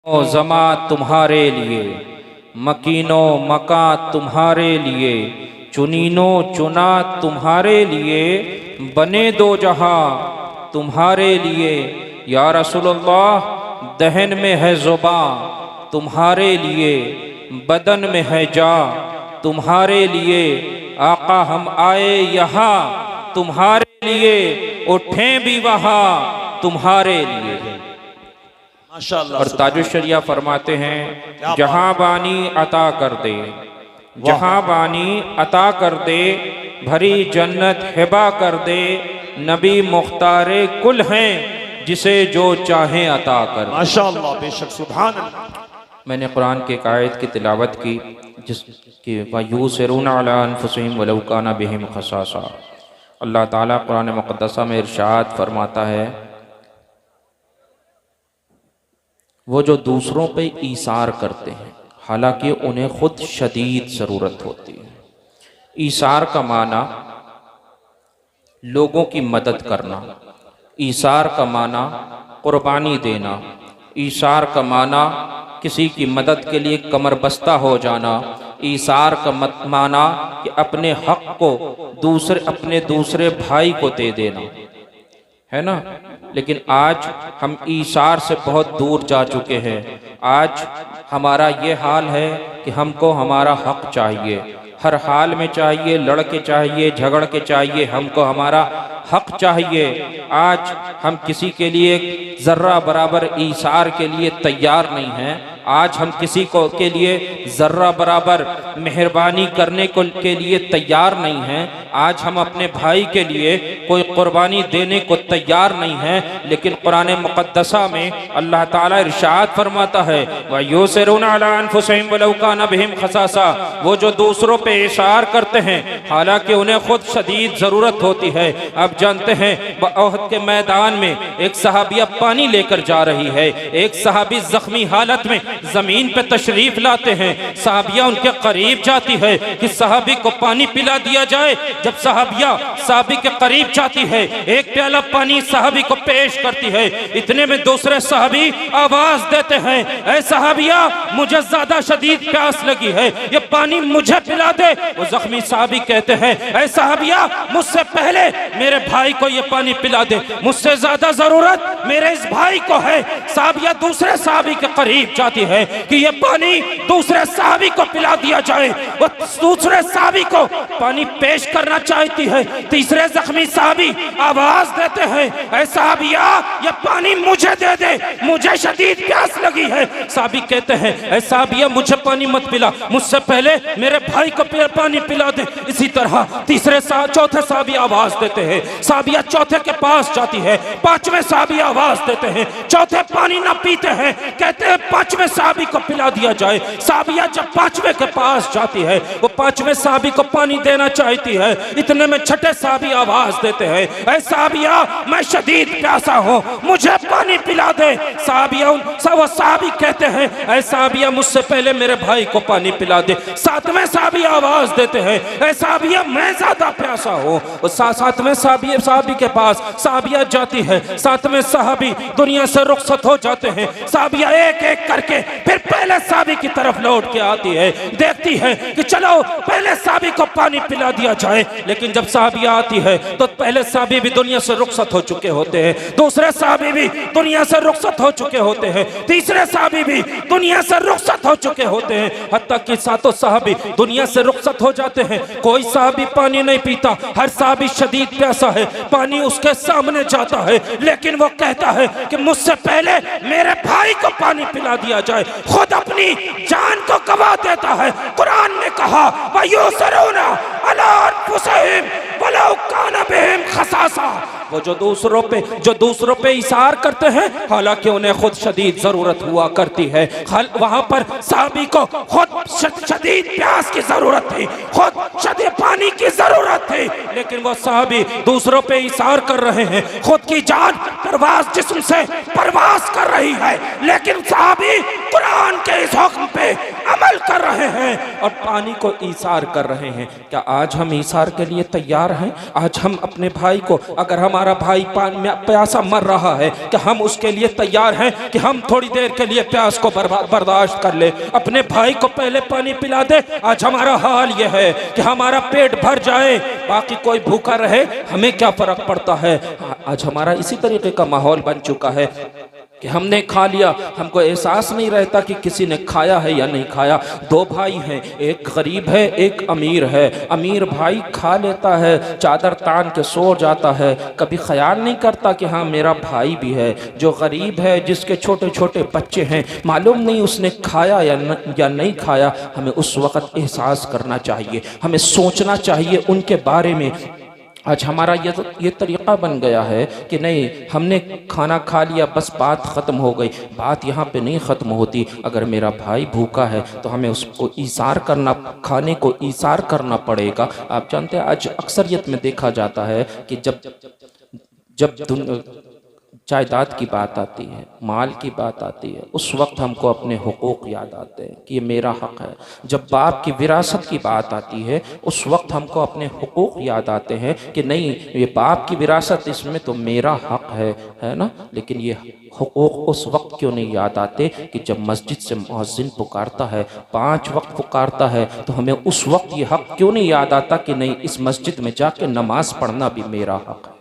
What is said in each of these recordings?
ओ ज़मा तुम्हारे लिए, मकीनो मका तुम्हारे लिए, चुनीनो चुना तुम्हारे लिए, बने दो जहां तुम्हारे लिए। या रसूलल्लाह, दहन में है ज़ुबान तुम्हारे लिए, बदन में है जान तुम्हारे लिए। आका हम आए यहाँ तुम्हारे लिए, उठें भी वहाँ तुम्हारे लिए। माशाअल्लाह। और ताजुश्शरिया फरमाते हैं, जहां बानी अता कर दे, जहां बानी अता कर दे, भरी जन्नत हिबा कर दे, नबी मुख्तारे कुल हैं, जिसे जो चाहे अता कर। माशाअल्लाह, बेशक, सुभान अल्लाह। मैंने कुरान के एक आयत की तिलावत की जिसकी वयूसिरूना अला अनफुसिहिम वलौ काना बिहिम खसासा। अल्लाह ताला कुरान मुक़द्दसा में इरशाद फरमाता है, वो जो दूसरों पे ईसार करते हैं हालांकि उन्हें खुद शदीद ज़रूरत होती है। ईसार का माना लोगों की मदद करना, ईसार का माना कुर्बानी देना, ईसार का माना किसी की मदद के लिए कमर बस्ता हो जाना, ईसार का माना कि अपने हक को अपने दूसरे भाई को दे देना, है ना। लेकिन आज हम ईसार से बहुत दूर जा चुके हैं। आज हमारा ये हाल है कि हमको हमारा हक चाहिए, हर हाल में चाहिए, लड़ के चाहिए, झगड़ के चाहिए, हमको हमारा हक चाहिए। आज हम किसी के लिए ज़र्रा बराबर ईसार के लिए तैयार नहीं हैं। आज हम किसी को के लिए ज़र्रा बराबर मेहरबानी करने के लिए तैयार नहीं हैं। आज हम अपने भाई के लिए कोई कुर्बानी देने को तैयार नहीं हैं। लेकिन कुरान मुक़द्दसा में अल्लाह ताला इरशाद फरमाता है, वयूसिरूना अला अनफुसिहिम वलौ काना बिहिम खसासा। वो जो दूसरों पे इशार करते हैं हालांकि उन्हें खुद शदीद ज़रूरत होती है। अब जानते हैं, ओहद के मैदान में एक सहाबिया पानी लेकर जा रही है, एक सहाबी जख्मी हालत में जमीन पे तशरीफ लाते हैं। सहाबिया उनके करीब जाती है कि सहाबी को पानी पिला दिया जाए। जब सहाबिया सहाबी के करीब जाती है, एक प्याला पानी सहाबी को पेश करती है। इतने में दूसरे सहाबी आवाज देते हैं, ऐ सहाबिया, मुझे ज्यादा शदीद प्यास लगी है, ये पानी मुझे पिला दे। वो जख्मी सहाबी कहते हैं, ऐ सहाबिया, मुझसे पहले मेरे भाई को ये पानी पिला दे, मुझसे ज्यादा जरूरत मेरे इस भाई को है। सहाबिया दूसरे सहाबी के करीब जाती है कि ये पानी दूसरे सहाबी को पिला दिया जाए। वो दूसरे सहाबी को पानी पेश करना चाहती है। तीसरे जख्मी सहाबी आवाज देते हैं, ऐ सहाबिया, ये पानी मुझे दे दे, मुझे शदीद प्यास लगी है। सहाबी कहते हैं, ऐ सहाबिया, मुझे पानी मत पिला, मुझसे पहले मेरे भाई को पानी पिला दे। इसी तरह चौथे सहाबी आवाज देते हैं। सहाबिया चौथे के पास जाती है, पांचवें सहाबी आवाज देते हैं, चौथे पानी ना पीते हैं, कहते हैं पांचवें सहाबी को पिला दिया जाए। सहाबिया जब पांचवें के पास जाती है, वो पांचवें सहाबी को पानी देना चाहती है। इतने में छठे सहाबी आवाज देते हैं, ऐ सहाबिया, मैं शदीद प्यासा हूँ, मुझे पानी पिला दे। वो सहाबी कहते हैं, ऐ सहाबिया, मुझसे पहले मेरे भाई को पानी पिला दे। सातवें सहाबी आवाज देते हैं, ऐ सहाबिया, मैं ज्यादा प्यासा हूँ। सातवें सहाबी के पास सहाबिया जाती है। सातवें सहाबी दुनिया से रुखसत हो जाते हैं। सहाबिया एक एक करके फिर पहले सहाबी की तरफ लौट के आती है, देखती है कि चलो पहले सहाबी को पानी पिला दिया जाए। लेकिन जब सहाबिया आती है तो पहले सहाबी भी दुनिया से रुखसत हो चुके होते हैं, दूसरे सहाबी भी दुनिया से रुखसत हो चुके होते हैं, तीसरे सहाबी भी दुनिया से रुखसत हो चुके होते हैं, हत्ता कि सातों सहाबी दुनिया से रुखसत हो जाते हैं। कोई सहाबी पानी नहीं पीता, हर सहाबी शदीद प्यासा है, पानी उसके सामने जाता है, लेकिन वो कहता है कि मुझसे पहले मेरे भाई को पानी पिला दिया जाए। खुद अपनी जान को गवा देता है। कुरान ने कहा, वयूसिरूना अला अनफुसिहिम वलौ काना बिहिम खसासा। वो जो दूसरों पे इशार करते हैं हालांकि उन्हें खुद शदीद जरूरत हुआ करती है। वहां पर सहाबी को खुद शदीद प्यास की जरूरत थी, खुद शदीद पानी की जरूरत थी, लेकिन वो सहाबी दूसरों पे इशार कर रहे हैं। खुद की जान परवाज जिस्म से परवाज कर रही है, लेकिन सहाबी कुरान के इस हुक्म पे अमल कर रहे हैं। और पानी को ईसार कर रहे हैं। क्या आज हम ईसार के लिए तैयार हैं? आज हम अपने भाई को, अगर हमारा भाई पानी में प्यासा मर रहा है, क्या हम उसके लिए तैयार हैं कि हम थोड़ी देर के लिए प्यास को बर्दाश्त कर ले, अपने भाई को पहले पानी पिला दे? आज हमारा हाल यह है कि हमारा पेट भर जाए, बाकी कोई भूखा रहे, हमें क्या फर्क पड़ता है। आज हमारा इसी तरीके का माहौल बन चुका है कि हमने खा लिया, हमको एहसास नहीं रहता कि किसी ने खाया है या नहीं खाया। दो भाई हैं, एक गरीब है एक अमीर है। अमीर भाई खा लेता है, चादर तान के सो जाता है, कभी ख्याल नहीं करता कि हाँ मेरा भाई भी है। जो गरीब है, जिसके छोटे छोटे बच्चे हैं, मालूम नहीं उसने खाया या नहीं खाया, हमें उस वक़्त एहसास करना चाहिए, हमें सोचना चाहिए उनके बारे में। आज हमारा ये तरीक़ा बन गया है कि नहीं, हमने खाना खा लिया बस बात ख़त्म हो गई। बात यहाँ पे नहीं ख़त्म होती। अगर मेरा भाई भूखा है तो हमें उसको ईसार करना, खाने को ईसार करना पड़ेगा। आप जानते हैं आज अक्सरियत में देखा जाता है कि जब जायदाद की बात आती है, माल की बात आती है, उस वक्त हमको अपने हुकूक याद आते हैं कि ये मेरा हक़ है। जब बाप की विरासत की बात आती है, उस वक्त हमको अपने हुकूक याद आते हैं कि नहीं, ये बाप की विरासत, इसमें तो मेरा हक़ है ना। लेकिन ये हुकूक उस वक्त क्यों नहीं याद आते कि जब मस्जिद से मुअज्जिन पुकारता है, 5 वक्त पुकारता है, तो हमें उस वक्त ये हक़ क्यों नहीं याद आता कि नहीं, इस मस्जिद में जाके नमाज पढ़ना भी मेरा हक़ है,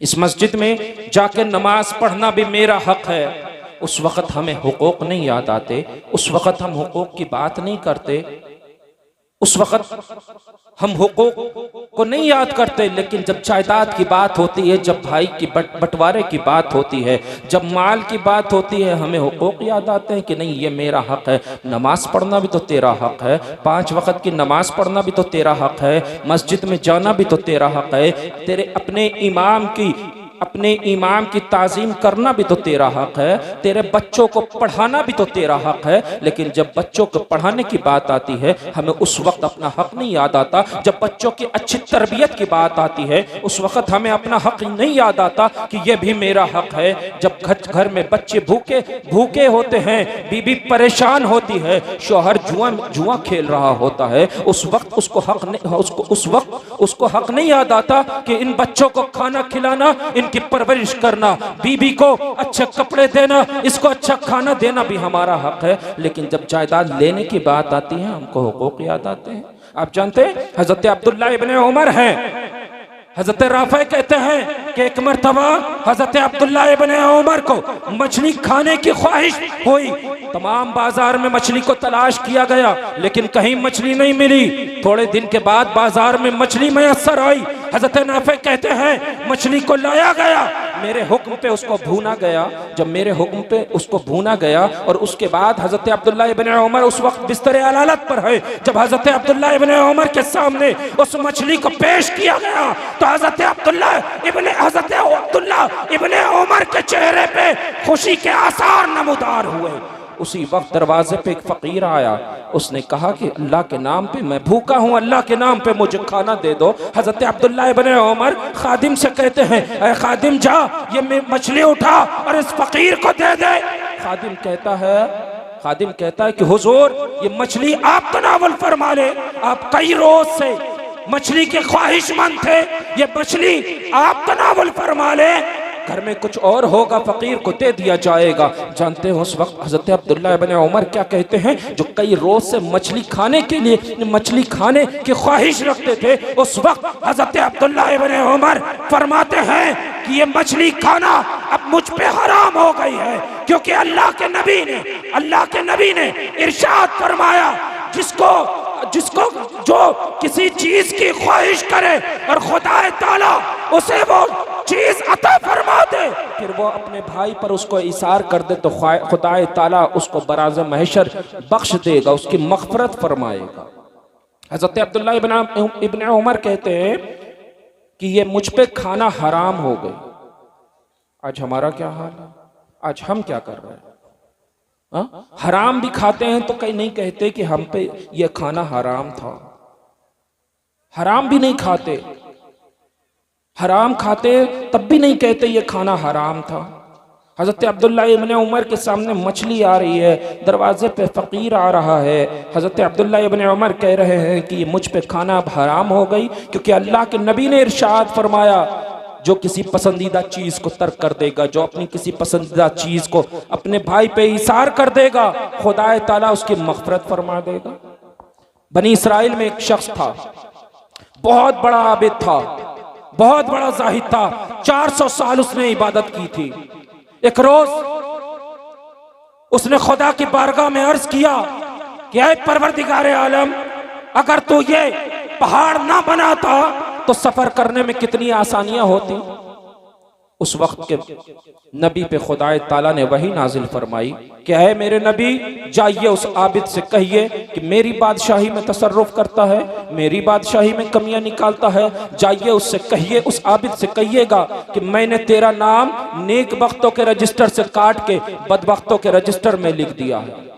इस मस्जिद में जाके नमाज पढ़ना भी मेरा हक़ है। उस वक़्त हमें हुकूक नहीं याद आते, उस वक़्त हम हुकूक की बात नहीं करते, उस वक़्त हम हुकूक को नहीं याद करते। लेकिन जब जायदाद की बात होती है, जब भाई की बंटवारे की बात होती है, जब माल की बात होती है, हमें हुकूक याद आते हैं कि नहीं ये मेरा हक़ है। नमाज पढ़ना भी तो तेरा हक़ है, 5 वक़्त की नमाज पढ़ना भी तो तेरा हक़ है, मस्जिद में जाना भी तो तेरा हक़ है, तेरे अपने इमाम की ताज़ीम करना भी तो तेरा हक़ है, तेरे बच्चों को पढ़ाना भी तो तेरा हक़ है। लेकिन जब बच्चों को पढ़ाने की बात आती है, हमें उस वक्त अपना हक़ नहीं याद आता। जब बच्चों की अच्छी तरबियत की बात आती है, उस वक्त हमें अपना हक़ नहीं याद आता कि यह भी मेरा हक़ है। जब घर में बच्चे भूखे होते हैं, बीबी परेशान होती है, शौहर जुआ खेल रहा होता है, उस वक्त उसको हक़ नहीं याद आता कि इन बच्चों को खाना खिलाना, की परवरिश करना, बीबी को अच्छे कपड़े देना, इसको अच्छा खाना देना भी हमारा हक़ है। लेकिन जब जायदाद लेने की बात आती है, हमको हुकूक याद आते हैं। आप जानते हैं हज़रत अब्दुल्ला इब्ने उमर हैं, हज़रत राफ़े कहते हैं कि एक मरतबा हज़रत अब्दुल्ला इब्ने उमर को मछली खाने की ख्वाहिश हुई। तमाम बाजार में मछली को तलाश किया गया, लेकिन कहीं मछली नहीं मिली। थोड़े दिन के बाद बाजार में मछली मैसर आई। हज़रत नाफ़े कहते हैं मछली को लाया गया, मेरे हुक्म पे उसको भूना गया। जब मेरे हुक्म पे उसको भूना गया और उसके बाद हज़रत अब्दुल्ला इब्ने उमर उस वक्त बिस्तर अलालत पर है, जब हज़रत अब्दुल्ला इब्ने उमर के सामने उस मछली को पेश किया गया, तो हज़रत अब्दुल्ला इब्ने उमर के चेहरे पे खुशी के आसार नमूदार हुए। उसी वक्त दरवाजे पे एक फ़कीर आया, उसने कहा कि अल्लाह के नाम पे मैं भूखा हूँ, अल्लाह के नाम पे मुझे खाना दे दो। हज़रत अब्दुल्ला इब्ने उमर खादिम से कहते हैं, ऐ खादिम जा, ये मछली उठा और इस फ़कीर को दे दे। खादिम कहता है कि हुजूर, ये मछली आप तनावुल फरमा ले, आप कई रोज से मछली के ख्वाहिशमंद थे, ये मछली आप तनावुल फरमा ले, घर में कुछ और होगा, फकीर को दे दिया जाएगा। जानते हो उस वक्त हज़रत अब्दुल्ला इब्ने उमर क्या कहते हैं, जो कई रोज से मछली खाने की ख्वाहिश रखते थे, उस वक्त हज़रत अब्दुल्ला इब्ने उमर फरमाते हैं कि ये मछली खाना अब मुझ पे हराम हो गई है, क्योंकि अल्लाह के नबी ने इरशाद फरमाया, जिसको जो किसी चीज की ख्वाहिश करे और खुदा ताला उसे वो चीज अता फरमा दे, फिर वो अपने भाई पर उसको इसार कर दे, तो खुदा ताला उसको बराज़ महशर बख्श देगा, उसकी मग़फ़िरत फरमाएगा। हज़रत अब्दुल्ला इब्ने उमर कहते हैं कि ये मुझ पे खाना हराम हो गई। आज हमारा क्या हाल है? आज हम क्या कर रहे हैं? हराम भी खाते हैं तो कहीं नहीं कहते कि हम पे ये खाना हराम था। हराम भी नहीं खाते, हराम खाते तब भी नहीं कहते ये खाना हराम था। हज़रत अब्दुल्ला इब्न उमर के सामने मछली आ रही है, दरवाजे पे फ़कीर आ रहा है। हज़रत अब्दुल्ला इब्न उमर कह रहे हैं कि मुझ पे खाना हराम हो गई, क्योंकि अल्लाह के नबी ने इरशाद फरमाया, जो किसी पसंदीदा चीज़ को तर्क कर देगा, जो अपनी किसी पसंदीदा चीज़ को अपने भाई पे इसार कर देगा, खुदा ताला उसकी मग़फ़िरत फरमा देगा। बनी इसराइल में एक शख्स था, बहुत बड़ा आबिद था, बहुत बड़ा जाहिद था, 400 साल उसने इबादत की थी। एक रोज उसने खुदा की बारगाह में अर्ज किया कि ऐ परवरदिगारे आलम, अगर तू ये पहाड़ ना बनाता तो सफर करने में कितनी आसानियां होती। उस वक्त के नबी पे खुदा ताला ने वही नाजिल फरमाई कि ऐ मेरे नबी, जाइए उस आबिद से कहिए कि मेरी बादशाही में तसर्रुफ करता है, मेरी बादशाही में कमियां निकालता है। जाइए उससे कहिए, उस आबिद से कहिएगा कि मैंने तेरा नाम नेक वक्तों के रजिस्टर से काट के बदबख्तों के रजिस्टर में लिख दिया है।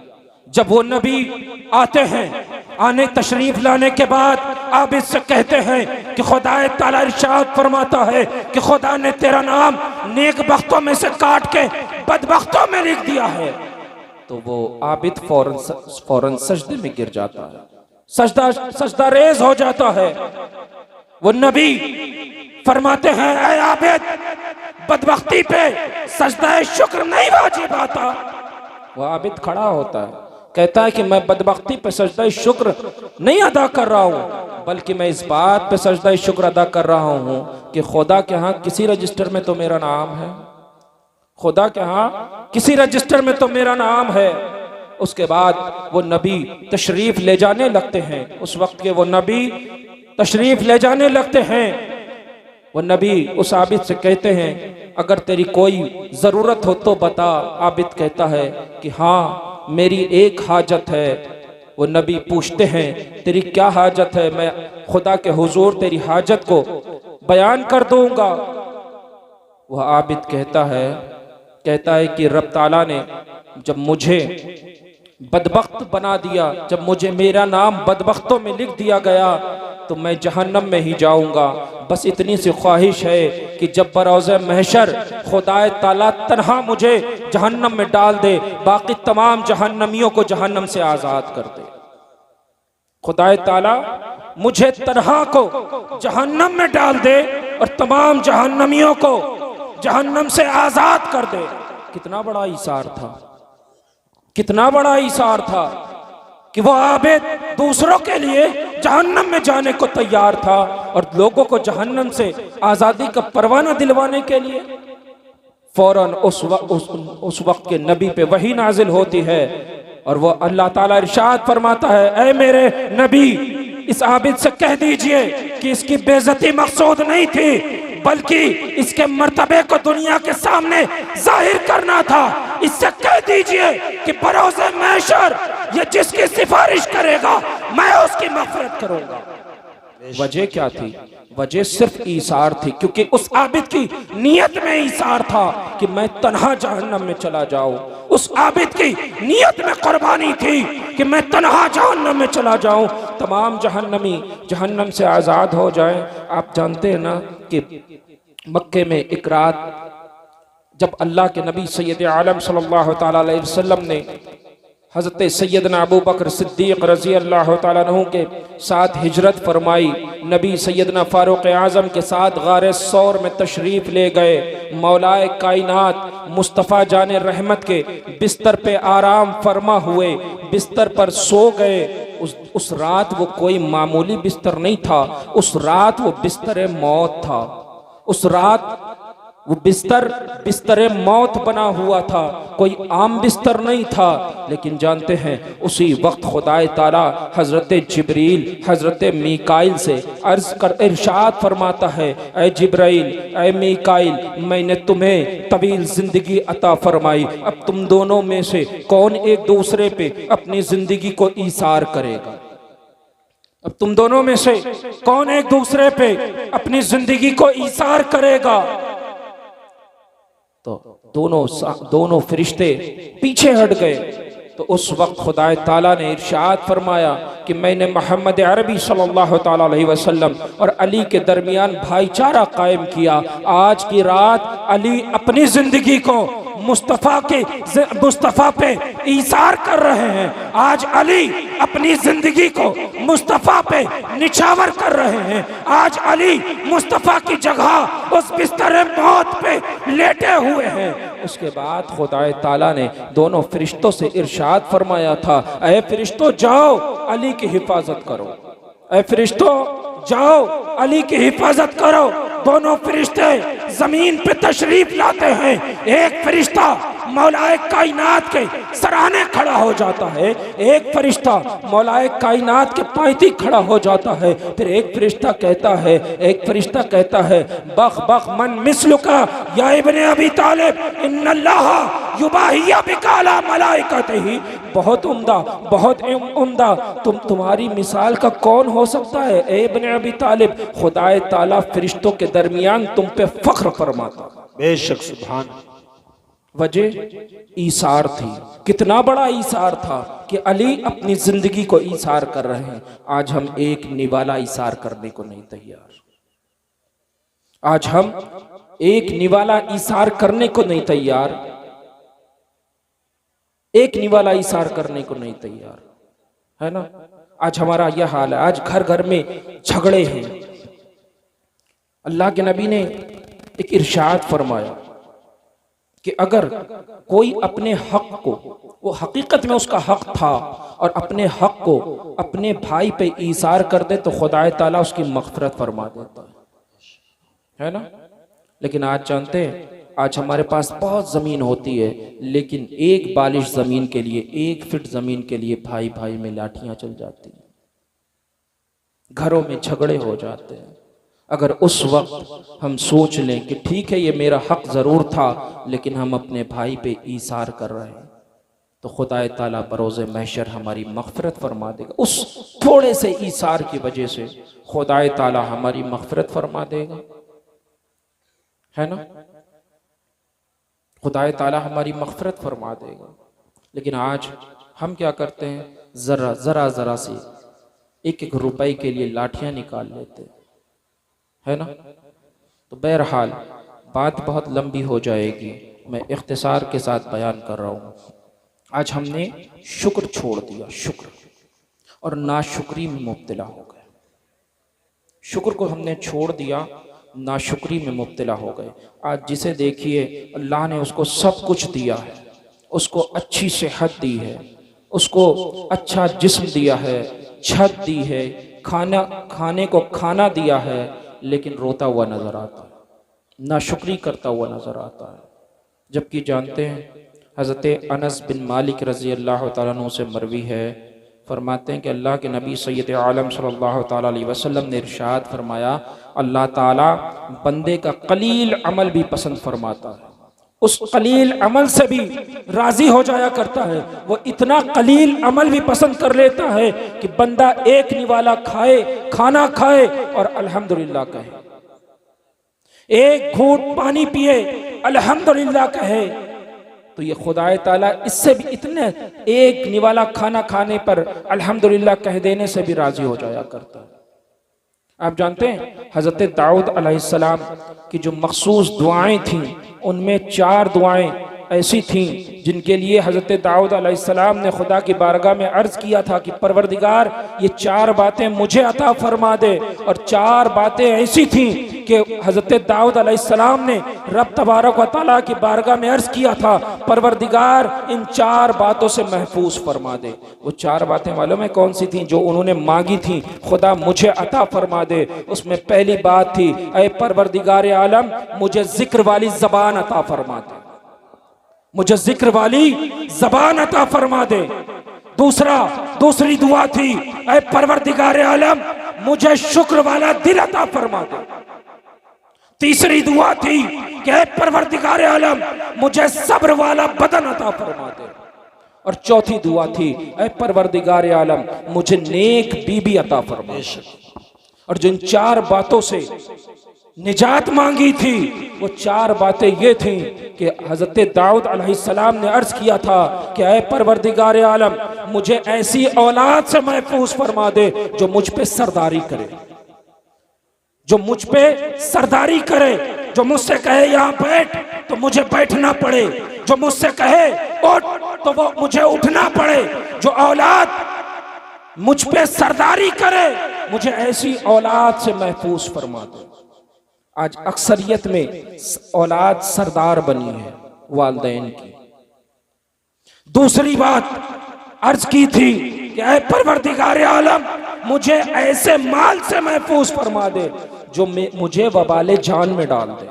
जब वो नबी आते हैं, आने तशरीफ लाने के बाद आबिद से कहते हैं कि खुदा ताला इरशाद फरमाता है कि खुदा ने तेरा नाम नेक वक्तों में से काट के बदबख्तों में लिख दिया है, तो वो आबिद फौरन सजदे में गिर जाता है, सजदा रेज हो जाता है। वो नबी फरमाते हैं, ऐ आबिद, बदबख्ती पे सजदा शुक्र नहीं वाजिब आता। वो आबिद खड़ा होता है, कहता है कि मैं बदबख्ती पे सजदा शुक्र नहीं अदा कर रहा हूँ, बल्कि मैं इस बात पे सजदा शुक्र अदा कर रहा हूँ कि खुदा के यहाँ किसी रजिस्टर में तो मेरा नाम है, खुदा के यहाँ किसी रजिस्टर में तो मेरा नाम है। उसके बाद वो नबी तशरीफ ले जाने लगते हैं, उस वक्त के वो नबी तशरीफ ले जाने लगते हैं। वो नबी उस आबिद से कहते हैं, अगर तेरी कोई ज़रूरत हो तो बता। आबिद कहता है कि हाँ, मेरी एक हाजत है। वो नबी पूछते हैं, तेरी क्या हाजत है, मैं खुदा के हुजूर तेरी हाजत को बयान कर दूंगा। वह आबिद कहता है कि रब ताला ने जब मुझे बदबख्त बना दिया, जब मुझे मेरा नाम बदबख्तों में लिख दिया गया, तो मैं जहन्नम में ही जाऊंगा। बस इतनी सी ख्वाहिश है कि जब बरोज़े महशर खुदाए ताला तन्हा मुझे जहन्नम में डाल दे, बाकी तमाम जहन्नमियों को जहन्नम से आज़ाद कर दे। खुदाए ताला मुझे तन्हा को जहन्नम में डाल दे और तमाम जहन्नमियों को जहन्नम से आज़ाद कर दे। कितना बड़ा ईसार था, कितना बड़ा ईसार था कि वो आबिद दूसरों के लिए जहन्नम में जाने को तैयार था और लोगों को जहन्नम से आज़ादी का परवाना दिलवाने के लिए फौरन उस वक्त के नबी पे वही नाजिल होती है और वो अल्लाह ताला इरशाद फरमाता है, ऐ मेरे नबी, इस आबिद से कह दीजिए कि इसकी बेइज्जती मकसूद नहीं थी, बल्कि इसके मर्तबे को दुनिया के सामने जाहिर करना था। इससे कह दीजिए कि बरोज़े महशर ये जिसकी सिफारिश करेगा मैं उसकी मग़फ़िरत करूंगा। वजह क्या थी? वजह सिर्फ ईसार थी, क्योंकि उस आबिद की नीयत में ईसार था कि मैं तन्हा जहन्नम में चला जाऊं। उस आबिद की नीयत में कुर्बानी थी कि मैं तन्हा जहन्नम में चला जाऊं, तमाम जहन्नमी जहन्नम से आज़ाद हो जाएं। आप जानते हैं ना कि मक्के में एक रात जब अल्लाह के नबी सैयद आलम सल्लल्लाहु तआला अलैहि वसल्लम ने हज़रत सैयदना अबू बकर सिद्दीक़ रज़ी अल्लाह तआला अन्हु के साथ हिजरत फरमाई, नबी सैयदना फ़ारूक़ आज़म के साथ गारे सौर में तशरीफ़ ले गए। मौलाए कायनात मुस्तफ़ा जाने रहमत के बिस्तर पे आराम फरमा हुए, बिस्तर पर सो गए। उस रात वो कोई मामूली बिस्तर नहीं था, उस रात वो बिस्तर मौत था। उस रात वो बिस्तर मौत बना हुआ था, कोई आम बिस्तर नहीं था। लेकिन जानते हैं उसी वक्त खुदाए ताला हज़रत जिब्रील हज़रत मीकाइल से इरशाद फरमाता है, ऐ जिब्राइल, ऐ मीकाइल, मैंने तुम्हें तवील ज़िंदगी अता फरमाई, अब तुम दोनों में से कौन एक दूसरे पे अपनी ज़िंदगी को ईसार करेगा? अब तुम दोनों में से कौन एक दूसरे पे अपनी ज़िंदगी को ईसार करेगा? तो दोनों फरिश्ते पीछे हट गए। तो उस वक्त खुदाए ताला ने इरशाद फरमाया कि मैंने मोहम्मद अरबी सल्लल्लाहु ताला अलैहि वसल्लम और अली के दरमियान भाईचारा कायम किया। आज की रात अली अपनी जिंदगी को मुस्तफ़ा पे ईसार कर रहे हैं। आज अली अपनी जिंदगी को मुस्तफ़ा पे निछावर कर रहे हैं। आज अली मुस्तफ़ा की जगह उस बिस्तर मौत पे लेटे हुए हैं। उसके बाद खुदाए ताला ने दोनों फरिश्तों से इरशाद फरमाया था, ऐ फरिश्तों जाओ अली की हिफाजत करो, ऐ फरिश्तों जाओ अली की हिफाजत करो। दोनों फरिश्ते जमीन पे तशरीफ लाते हैं। एक फरिश्ता मौलाए कायनात के सराहने खड़ा हो जाता है, एक फरिश्ता मौलाए कायनात के पायती खड़ा हो जाता है। फिर एक फरिश्ता कहता है बख बख मन मिस्लुका या इब्ने अबी तालिब इन्नल्लाह युबाहिया बिकाला मलाइकतिही। बहुत उम्दा तुम्हारी मिसाल का कौन हो सकता है ए इब्ने अबी तालिब। खुदाए ताला फरिश्तों के दरमियान तुम पे फख्र फरमाता। बेशक सुभान। वजह ईसार थी। कितना बड़ा ईसार था कि अली अपनी जिंदगी को ईसार कर रहे हैं। आज हम एक निवाला ईसार करने को नहीं तैयार। आज हम एक निवाला ईसार करने को नहीं तैयार। एक निवाला ईसार करने को नहीं तैयार, है ना। आज हमारा यह हाल है। आज घर घर में झगड़े हैं। अल्लाह के नबी ने एक इरशाद फरमाया कि अगर कोई अपने हक को, वो हकीकत में उसका हक था, और अपने हक को अपने भाई पे ईसार कर दे तो खुदाए ताला उसकी मग़फ़िरत फरमा देता है ना। लेकिन आज जानते हैं, आज हमारे पास बहुत ज़मीन होती है, लेकिन एक बालिश ज़मीन के लिए, 1 फीट ज़मीन के लिए भाई भाई में लाठियाँ चल जाती हैं, घरों में झगड़े हो जाते हैं। अगर उस वक्त हम सोच लें कि ठीक है ये मेरा हक ज़रूर था, लेकिन हम अपने भाई पे ईसार कर रहे हैं, तो खुदाए ताला बरोज़े महशर हमारी मग़फ़िरत फरमा देगा। उस थोड़े से ईसार की वजह से खुदाए ताला हमारी मग़फ़िरत फरमा देगा, है ना। खुदाए ताला हमारी मग़फ़िरत फरमा देगा। लेकिन आज हम क्या करते हैं, ज़रा सी 1-1 रुपए के लिए लाठियाँ निकाल लेते हैं, है ना। तो बहरहाल बात बहुत लंबी हो जाएगी, मैं इख्तिसार के साथ बयान कर रहा हूँ। आज हमने शुक्र छोड़ दिया, शुक्र, और नाशुक्री में मुब्तला हो गए। शुक्र को हमने छोड़ दिया, नाशुक्री में मुब्तला हो गए। आज जिसे देखिए अल्लाह ने उसको सब कुछ दिया है, उसको अच्छी सेहत दी है, उसको अच्छा जिस्म दिया है, छत दी है, खाने को खाना दिया है, लेकिन रोता हुआ नजर आता है, नाशुक्री करता हुआ नजर आता है। जबकि जानते हैं हज़रत अनस बिन मालिक रज़ी अल्लाह तआला अन्हु से मरवी है, फरमाते हैं कि अल्लाह के नबी सैयद आलम सल्लल्लाहु तआला अलैहि वसल्लम ने इरशाद फरमाया, अल्लाह ताला बंदे का कलील अमल भी पसंद फरमाता है, उस कलील अमल से भी राजी हो जाया करता है। वो इतना कलील अमल भी पसंद कर लेता है कि बंदा एक निवाला खाना खाए और अल्हम्दुलिल्लाह कहे, एक घूंट पानी पिए अल्हम्दुलिल्लाह कहे। तो ये खुदाए ताला इससे भी, इतने एक निवाला खाना खाने पर अल्हम्दुलिल्लाह कह देने से भी राजी हो जाया करता है। आप जानते हैं हज़रत दाऊद अलैहिस्सलाम की जो मखसूस दुआएं थीं, उनमें 4 दुआएं ऐसी थीं जिनके लिए हज़रत दाऊद अलैहिस्सलाम ने खुदा की बारगाह में अर्ज़ किया था कि परवरदिगार ये 4 बातें मुझे अता फरमा दे। और 4 बातें ऐसी थीं कि हज़रत दाऊद अलैहिस्सलाम ने रब तबारक व तआला की बारगाह में अर्ज़ किया था, परवरदिगार इन 4 बातों से महफूज फरमा दे। वो 4 बातें मालूम है कौन सी थीं जो उन्होंने मांगी थीं, खुदा मुझे अता फरमा दे। उसमें पहली बात थी, ऐ परवरदिगार आलम मुझे जिक्र वाली ज़बान अता फरमा दे, मुझे जिक्र वाली ज़बान अता फरमा दे। दूसरी दुआ थी, ऐ परवरदिगार आलम मुझे शुक्र वाला दिल अता फरमा दे। तीसरी दुआ थी कि ऐ परवरदिगार आलम मुझे सब्र वाला बदन अता फरमा दे। और चौथी दुआ थी, ऐ परवरदिगार आलम मुझे नेक बीबी अता फरमा दे। और जिन 4 बातों से निजात मांगी थी, वो 4 बातें ये थीं कि हज़रत दाऊद अलैहिस्सलाम ने अर्ज़ किया था कि ऐ परवरदिगार आलम मुझे ऐसी औलाद से महफूज फरमा दे जो मुझ पे सरदारी करे, जो मुझ पे सरदारी करे। जो मुझसे कहे यहाँ बैठ तो मुझे बैठना पड़े, जो मुझसे कहे उठ तो वो मुझे उठना पड़े, जो औलाद मुझ पे सरदारी करे मुझे ऐसी औलाद से महफूज फरमा दे। आज अक्सरियत में औलाद सरदार बनी है वालिदैन की। दूसरी बात अर्ज की थी कि ऐ परवरदिगार आलम मुझे ऐसे माल से महफूज फरमा दे जो मुझे वबाले जान में डाल दे,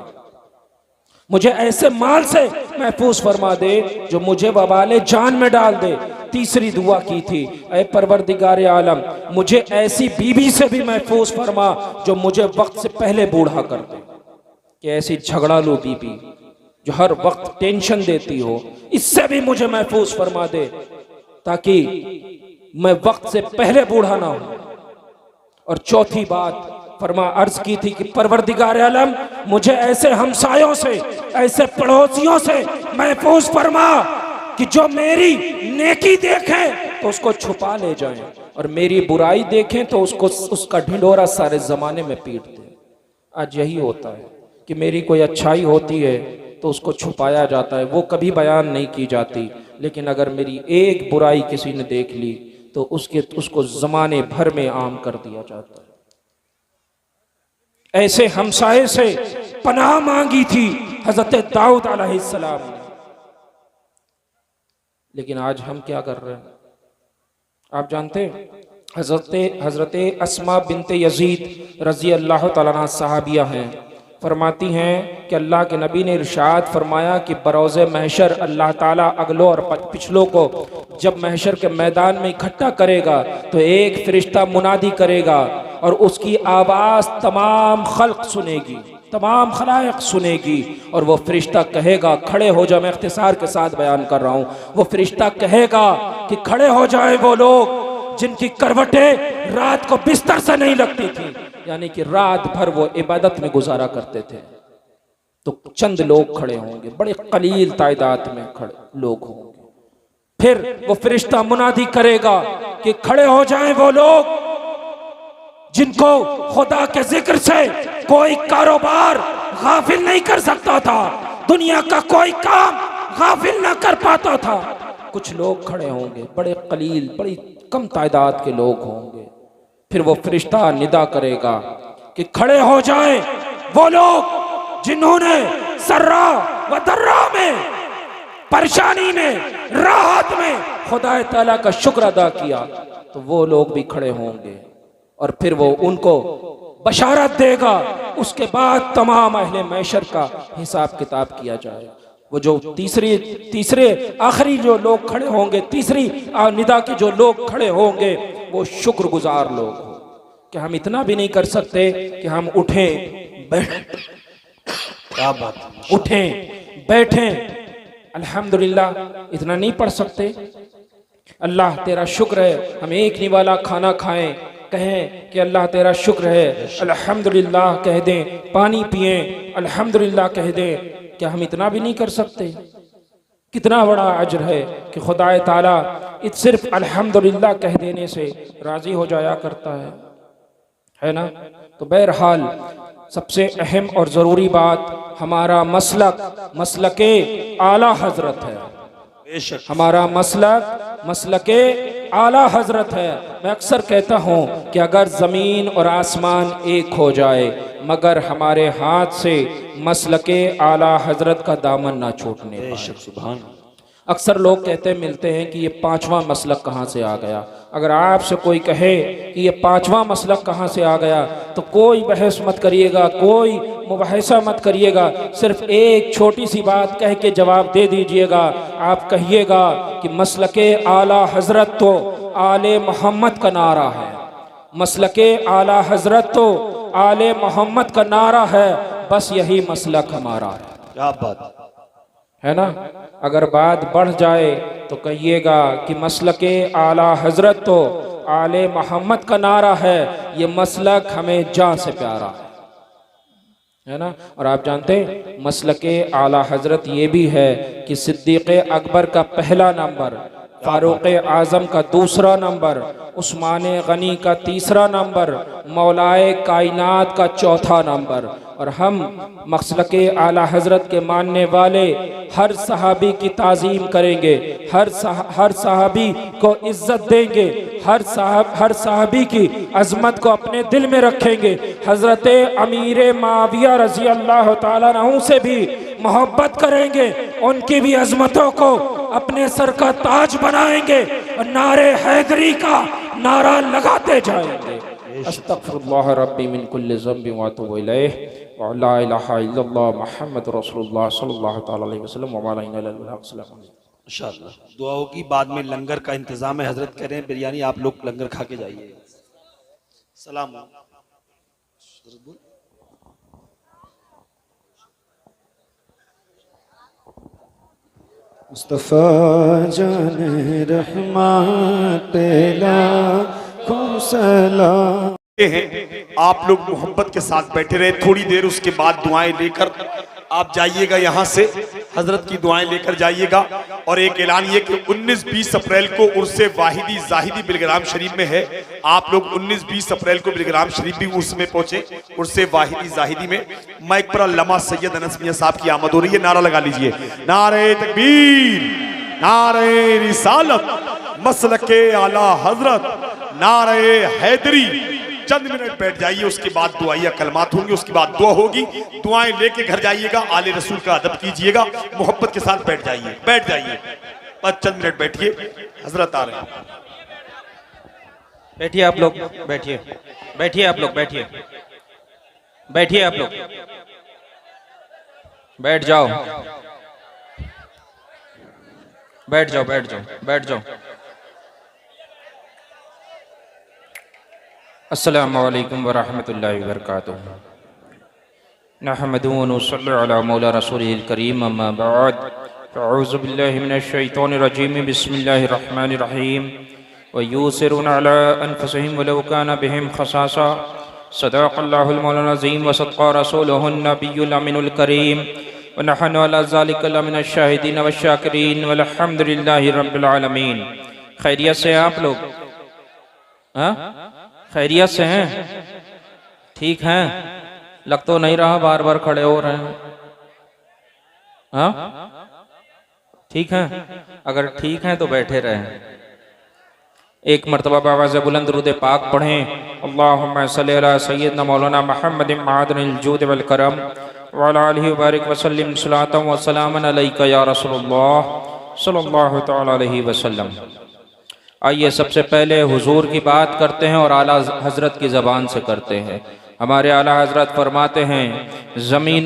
मुझे ऐसे माल से महफूज फरमा दे जो मुझे वबाले जान में डाल दे। तीसरी दुआ की थी, ऐ परवरदिगार आलम मुझे ऐसी बीवी से भी महफूज फरमा जो मुझे वक्त से पहले बूढ़ा कर दे, कि ऐसी झगड़ालू बीवी जो हर वक्त टेंशन देती हो, इससे भी मुझे महफूज फरमा दे ताकि मैं वक्त से पहले बूढ़ा ना हूं। और चौथी बात फरमा अर्ज की थी कि परवरदिगार आलम मुझे ऐसे हमसायों से, ऐसे पड़ोसियों से महफूज फरमा कि जो मेरी नेकी देखें तो उसको छुपा ले जाएं और मेरी बुराई देखें तो उसको उसका ढिंढोरा सारे जमाने में पीट दें। आज यही होता है कि मेरी कोई अच्छाई होती है तो उसको छुपाया जाता है, वो कभी बयान नहीं की जाती, लेकिन अगर मेरी एक बुराई किसी ने देख ली तो उसको जमाने भर में आम कर दिया जाता है। ऐसे हमसाये से पनाह मांगी थी हजरत दाऊद अलैहिस्सलाम ने, लेकिन आज हम क्या कर रहे हैं आप जानते हैं। हजरत अस्मा बिनते यजीद रजी अल्लाह तआला अन्हा सहाबिया हैं, फरमाती हैं कि अल्लाह के नबी ने इरशाद फरमाया कि बरोज़े महशर अल्लाह ताला अगलों और पिछलों को जब महशर के मैदान में इकट्ठा करेगा तो एक फरिश्ता मुनादी करेगा और उसकी आवाज़ तमाम खल्क सुनेगी, तमाम खलायक सुनेगी, और वो फरिश्ता कहेगा खड़े हो जाए। मैं इख्तिसार के साथ बयान कर रहा हूँ। वो फरिश्ता कहेगा कि खड़े हो जाए वो लोग जिनकी करवटें रात को बिस्तर से नहीं लगती थी, यानी कि रात भर वो इबादत में गुजारा करते थे। तो चंद लोग खड़े होंगे, बड़े कलील तादाद में खड़े लोग होंगे। फिर वो फरिश्ता मुनादी करेगा कि खड़े हो जाएं वो लोग जिनको खुदा के जिक्र से कोई कारोबार गाफिल नहीं कर सकता था, दुनिया का कोई काम गाफिल ना कर पाता था। कुछ लोग खड़े होंगे, बड़े कलील, बड़ी कम तादाद के लोग होंगे। फिर वो फरिश्ता निदा करेगा कि खड़े हो जाएं वो लोग जिन्होंने सर्रा व दर्रा में, परेशानी में, राहत में खुदा ताला का शुक्र अदा किया। तो वो लोग भी खड़े होंगे और फिर वो उनको बशारत देगा। उसके बाद तमाम अहले महशर का हिसाब किताब किया जाएगा। वो जो तीसरे आखिरी जो लोग खड़े होंगे, तीसरी निदा के जो लोग खड़े होंगे, वो शुक्रगुजार लोग हों कि हम इतना भी नहीं कर सकते कि हम उठें बैठें अल्हम्दुलिल्लाह, इतना नहीं पढ़ सकते। अल्लाह तेरा शुक्र है हम एक निवाला खाना खाएं, कहें कि अल्लाह तेरा शुक्र है, अल्हम्दुलिल्लाह कह दें, पानी पिएं अल्हम्दुलिल्लाह कह दें। क्या हम इतना भी नहीं कर सकते? कितना बड़ा अजर है कि खुदा ताला सिर्फ अल्हम्दुलिल्लाह कह देने से राजी हो जाया करता है ना। तो बहरहाल सबसे अहम और ज़रूरी बात हमारा मसलके आला हजरत है। हमारा मसलके आला हजरत है। मैं अक्सर कहता हूँ कि अगर ज़मीन और आसमान एक हो जाए मगर हमारे हाथ से मसलके आला हजरत का दामन ना छूटने पाए। अक्सर लोग कहते मिलते हैं कि ये पांचवा मसलक कहाँ से आ गया। अगर आपसे कोई कहे कि ये पांचवा मसलक कहाँ से आ गया तो कोई बहस मत करिएगा, कोई मुबाहिसा मत करिएगा, सिर्फ एक छोटी सी बात कह के जवाब दे दीजिएगा। आप कहिएगा कि मसलके आला हजरत तो आले मोहम्मद का नारा है, मसलके आला हजरत तो आले मोहम्मद का नारा है, बस यही मसलक हमारा है। क्या बात है ना। अगर बात बढ़ जाए तो कहिएगा कि मसलके आला हजरत तो आले मोहम्मद का नारा है, ये मसलक हमें जान से प्यारा है ना। और आप जानते हैं मसलके आला हजरत ये भी है कि सिद्दीक़ अकबर का पहला नंबर फारूक आज़म का दूसरा नंबर, उस्मान गनी का तीसरा नंबर, मौलाए कायनात का चौथा नंबर। और हम मसलके आला हज़रत के मानने वाले हर सहाबी की ताज़ीम करेंगे, हर सहाबी को इज़्ज़त देंगे, हर सहाबी की अज़मत को अपने दिल में रखेंगे। हज़रत अमीर माविया रज़ी अल्लाह ताला अन्हु से भी मोहब्बत करेंगे, उनकी भी अज़मतों को अपने सर का ताज बनाएंगे और नारे हैदरी का नारा लगाते जाएंगे। अस्तग़फिरुल्लाह रब्बी मिन कुल्लि ज़ंबिन व अतूबु इलैहि व ला इलाहा इल्लल्लाह मुहम्मदुर रसूलुल्लाह सल्लल्लाहु तआला अलैहि वसल्लम व मा अलैना इल्लल हक़। इंशाअल्लाह दुआओं की बाद में लंगर का इंतजाम है। हजरत कह रहे हैं बिरयानी आप लोग लंगर खा के जाइए। सलाम। मुस्तफ़ा जाने रहमत लाखों सलाम। आप लोग मोहब्बत के साथ बैठे रहे थोड़ी देर, उसके बाद दुआएं लेकर आप जाइएगा, यहाँ से हजरत की दुआएं लेकर जाइएगा। और एक ऐलान ये कि 19-20 अप्रैल को उर्से वाहिदी जाहिदी बिलग्राम शरीफ में है। आप लोग 19-20 अप्रैल को बिलग्राम शरीफ भी उर्स में पहुंचे, उर्से वाहिदी जाहिदी में। माइक पर अल्लामा सैयद अनस मियां साहब की आमद हो रही है, नारा लगा लीजिए, नारे तकबीर, नारे रिसालत, मसलके आला हजरत, नारे हैदरी। चंद मिनट बैठ जाइए, उसके बाद दुआया कलमात होंगे, उसके बाद दुआ होगी। दुआएं लेके घर जाइएगा, आले रसूल का अदब कीजिएगा, मोहब्बत के साथ बैठ जाइए, बैठ जाइए। बस चंद मिनट बैठिए, हजरत आ रहे हैं। बैठिए आप लोग, बैठिए, बैठिए आप लोग, बैठिए, बैठिए आप लोग, बैठ जाओ, बैठ जाओ, बैठ जाओ, बैठ जाओ। अस्सलामु अलैकुम व रहमतुल्लाहि व बरकातुहू। नहमदुहु व नसल्ली अला मौला रसूलिल करीम, अम्मा बाद। अऊज़ु बिल्लाहि मिनश शैतानिर रजीम, बिस्मिल्लाहिर रहमानिर रहीम। व यूसिरूना अला अनफुसिहिम वलौ काना बिहिम खसासा। सदक़ल्लाहुल मौलाना अज़ीम व सदक़ा रसूलुहुन नबियुल अमीनुल करीम। व नहनु अला ज़ालिका लमिनश शाहिदीन व शाकिरीन वल्हम्दुलिल्लाहि रब्बिल आलमीन। खैरियत से आप लोग? हाँ, खैरियत से हैं? ठीक हैं? लग तो नहीं रहा बार बार खड़े हो रहे हैं। हाँ, ठीक हैं? अगर ठीक हैं तो बैठे रहें। एक मरतबा बावाज़ बुलंद दुरूद पाक पढ़ें। अल्लाहुम्मा सल्ली अला सय्यिदना मौलाना मुहम्मदिन मादनिल जूद वल करम व अला आलिहि व बारिक व सल्लिम सलातन व सलामन अलैका या रसूलुल्लाह सल्लल्लाहु तआला अलैहि वसल्लम। आइए सबसे पहले हुजूर की बात करते हैं और आला हजरत की ज़बान से करते हैं। हमारे आला हजरत फरमाते हैं, ज़मीन